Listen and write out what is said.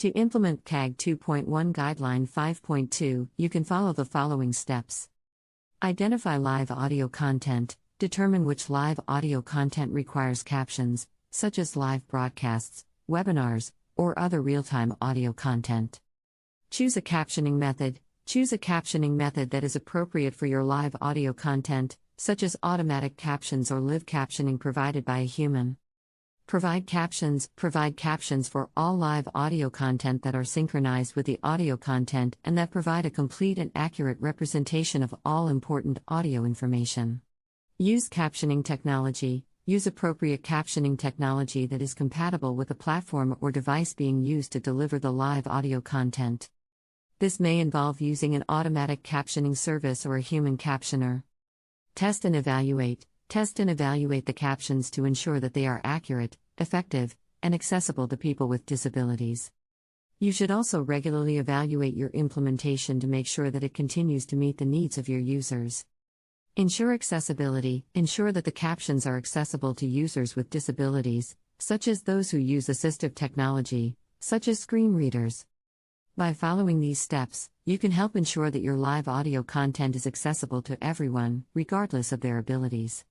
To implement CAG 2.1 Guideline 5.2, you can follow the following steps. Identify live audio content. Determine which live audio content requires captions, such as live broadcasts, webinars, or other real-time audio content. Choose a captioning method. Choose a captioning method that is appropriate for your live audio content, such as automatic captions or live captioning provided by a human. Provide captions for all live audio content that are synchronized with the audio content and that provide a complete and accurate representation of all important audio information. Use captioning technology. Use appropriate captioning technology that is compatible with the platform or device being used to deliver the live audio content. This may involve using an automatic captioning service or a human captioner. Test and evaluate. Test and evaluate the captions to ensure that they are accurate, effective, and accessible to people with disabilities. You should also regularly evaluate your implementation to make sure that it continues to meet the needs of your users. Ensure accessibility. Ensure that the captions are accessible to users with disabilities, such as those who use assistive technology, such as screen readers. By following these steps, you can help ensure that your live audio content is accessible to everyone, regardless of their abilities.